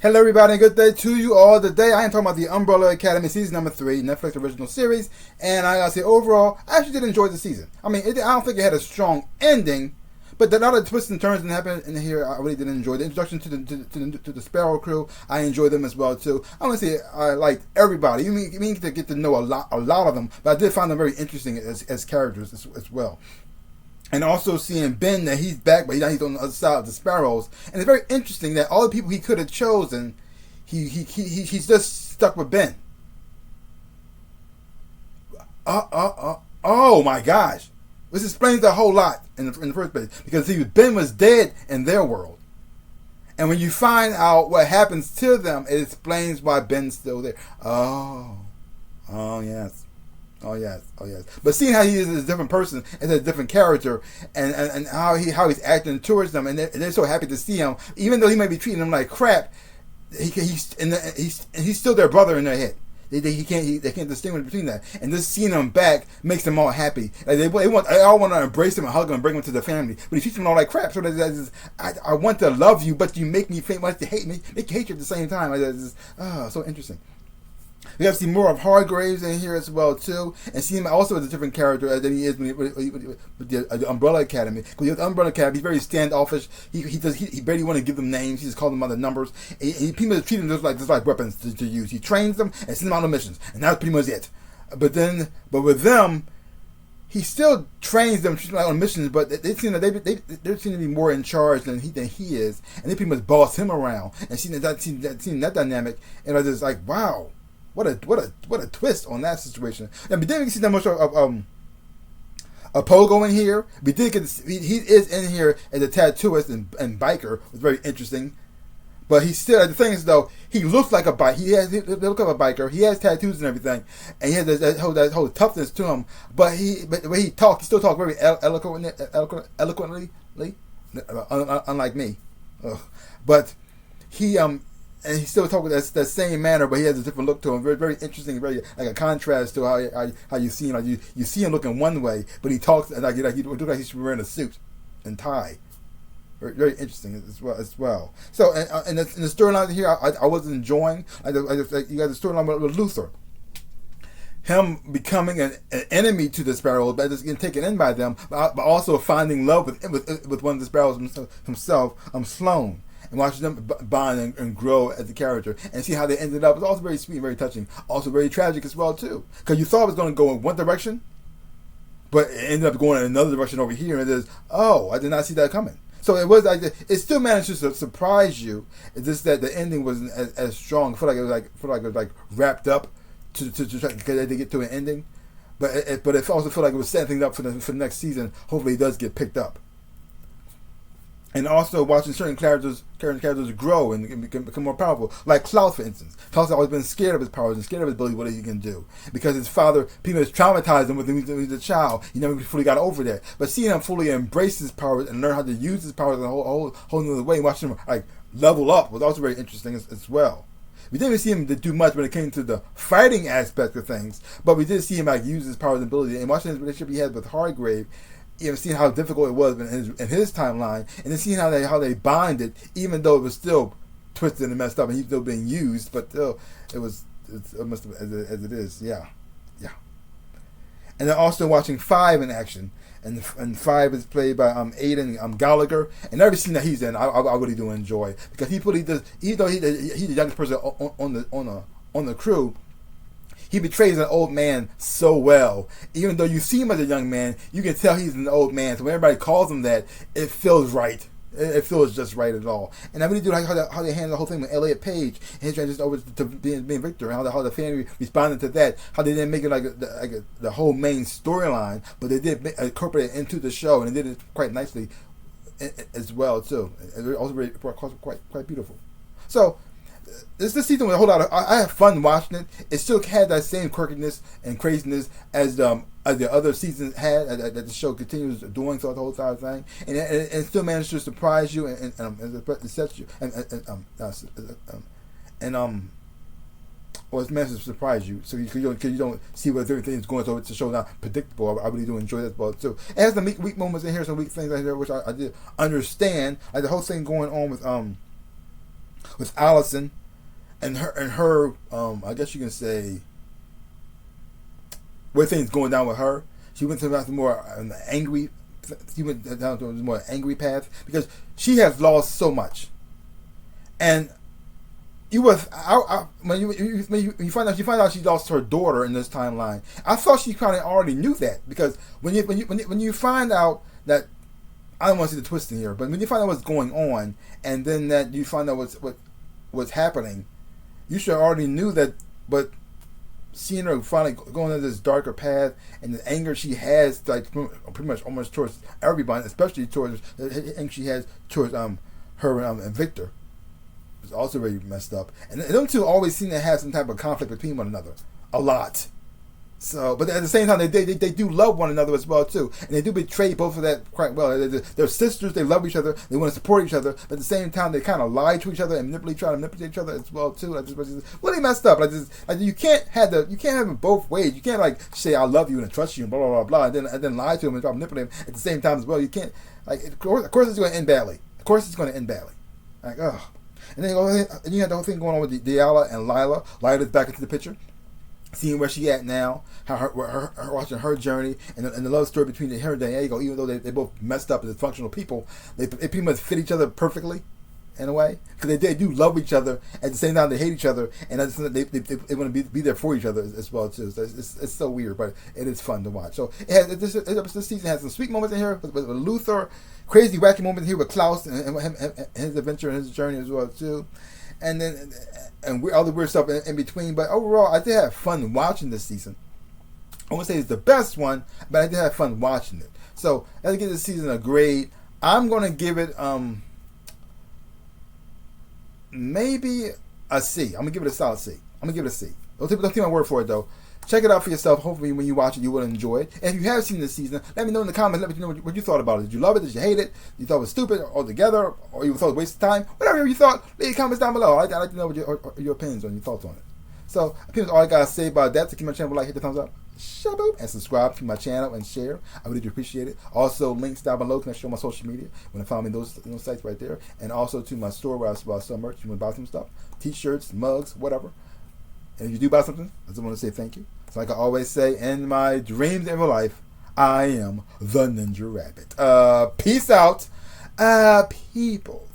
Hello everybody and good day to you all. Today I am talking about the Umbrella Academy season number 3, Netflix original series, and I gotta say overall, I actually did enjoy the season. I mean, I don't think it had a strong ending, but the lot of twists and turns that happened in here, I really did enjoy. The introduction to the Sparrow crew, I enjoyed them as well too. I want to say I liked everybody. You mean to get to know a lot of them, but I did find them very interesting as characters as well. And also seeing Ben, that he's back, but he's on the other side of the Sparrows. And it's very interesting that all the people he could have chosen, he's just stuck with Ben. Oh my gosh. This explains a whole lot in the first place. Because see, Ben was dead in their world. And when you find out what happens to them, it explains why Ben's still there. Oh yes. Oh yes. But seeing how he is a different person and a different character, and how he's acting towards them, and they're so happy to see him, even though he may be treating them like crap, he's still their brother in their head. They can't distinguish between that. And just seeing him back makes them all happy. Like they all want to embrace him and hug him and bring him to the family. But he treats them all like crap. So I want to love you, but you make me want to hate me, make you hate you at the same time. So interesting. We have to see more of Hargraves in here as well too, and see him also as a different character than he is with the Umbrella Academy. Because with the Umbrella Academy, he's very standoffish. He barely want to give them names. He just calls them by the numbers. People treat them just like weapons to use. He trains them and sends them out on missions, and that's pretty much it. But with them, he still trains them, treats them on missions. But they seem to be more in charge than he is, and they pretty much boss him around. And seeing that dynamic, and I was just like, wow. What a twist on that situation. And we didn't see that much of Pogo in here. We did get he is in here as a tattooist and biker. It was very interesting. But he still, the thing is though, he looks like a biker. He looks like a biker. He has tattoos and everything, and he has that whole toughness to him. But the way he talks, he still talks very eloquently, unlike me. But he and he still talks with that same manner, but he has a different look to him. Very, very interesting. Very like a contrast to how you see him. Like you see him looking one way, but he talks like he looks like he should be wearing a suit and tie. Very, very interesting as well. So and the storyline here, I was enjoying. You got the storyline with Luther. Him becoming an enemy to the Sparrows, but just getting taken in by them, but also finding love with one of the Sparrows himself, Sloan. And watching them bond and grow as a character, and see how they ended up. It's also very sweet, very touching, also very tragic as well too. Because you thought it was going to go in one direction, but it ended up going in another direction over here. And it is, I did not see that coming. So it was like it still managed to surprise you. It's just that the ending wasn't as strong. I feel like it was wrapped up to try to get to an ending, but it also felt like it was setting things up for the next season. Hopefully, it does get picked up. And also watching certain characters grow and become more powerful. Like Klaus, for instance. Klaus has always been scared of his powers and scared of his ability, what he can do. Because his father, people has traumatized him when he was a child. He never fully got over that. But seeing him fully embrace his powers and learn how to use his powers in a whole other way, and watching him level up was also very interesting as well. We didn't see him do much when it came to the fighting aspect of things, but we did see him use his powers and ability. And watching his relationship he had with Hargrave, seeing how difficult it was in his timeline, and then seeing how they bonded, even though it was still twisted and messed up, and he's still being used, but still it must have, as it is, yeah. And then also watching Five in action, and Five is played by Aidan Gallagher, and every scene that he's in, I really do enjoy, because he does, even though he's the youngest person on the crew. He betrays an old man so well. Even though you see him as a young man, you can tell he's an old man. So when everybody calls him that, it feels right. It feels just right at all. And I really do like how they handle the whole thing with Elliot Page and his transition over to being Victor, and how the family responded to that. How they didn't make it like the whole main storyline, but they did incorporate it into the show, and they did it quite nicely as well too. It was also quite beautiful. So. This season was a whole lot of. I had fun watching it. It still had that same quirkiness and craziness as the other seasons had. That the show continues doing throughout the whole entire thing, and it still managed to surprise you and set you it's managed to surprise you. So you don't see what everything is going. So it's a show not predictable. I really do enjoy that part too. It has some weak moments in here, some weak things in here, which I did understand. Like the whole thing going on with with Allison and her I guess you can say where things going down with her. She went to the more angry. She went down to a more angry path because she has lost so much, and when you find out she lost her daughter in this timeline. I thought she kind of already knew that because when you find out that, I don't want to see the twist in here, but when you find out what's going on and then that you find out what's happening, you should already knew that. But seeing her finally going down this darker path and the anger she has, like pretty much almost towards everybody, especially towards the anger she has towards her and Victor. It's also very messed up. And them two always seem to have some type of conflict between one another. A lot. So, but at the same time, they do love one another as well, too. And they do betray both of that quite well. They're sisters. They love each other. They want to support each other. But at the same time, they kind of lie to each other and try to manipulate each other as well, too. Really messed up. Like you can't have it both ways. You can't say I love you and I trust you and blah blah blah blah, and then lie to him and try to manipulate him at the same time as well. You can't. Of course it's going to end badly. Like, ugh. And then you had the whole thing going on with Diala and Lila. Lila's back into the picture, seeing where she at now, how her watching her journey, and the love story between her and Diego. Even though they both messed up as dysfunctional people, they pretty much fit each other perfectly, in a way, because they do love each other. At the same time, they hate each other, and they want to be there for each other as well too. So it's so weird, but it is fun to watch. So this season has some sweet moments in here with Luther. Crazy wacky moments here with Klaus and his adventure and his journey as well too, and then all the weird stuff in between. But overall, I did have fun watching this season. I won't say it's the best one, but I did have fun watching it. So let's give this season a grade. I'm gonna give it maybe a C. I'm gonna give it a solid C. Don't take my word for it though. Check it out for yourself. Hopefully when you watch it, you will enjoy it. And if you have seen this season, let me know in the comments. Let me know what you thought about it. Did you love it? Did you hate it? You thought it was stupid altogether? Or you thought it was a waste of time? Whatever you thought, leave comments down below. I'd like to know what your opinions on your thoughts on it. So, I think that's all I got to say about that. So keep my channel, hit the thumbs up, shaboop, and subscribe to my channel and share. I really do appreciate it. Also, links down below can show my social media. When I find me those sites right there. And also to my store where I sell merch. You want to buy some stuff? T-shirts, mugs, whatever. And if you do buy something, I just want to say thank you. So like I always say, in my dreams and my life, I am the Ninja Rabbit. Peace out, people.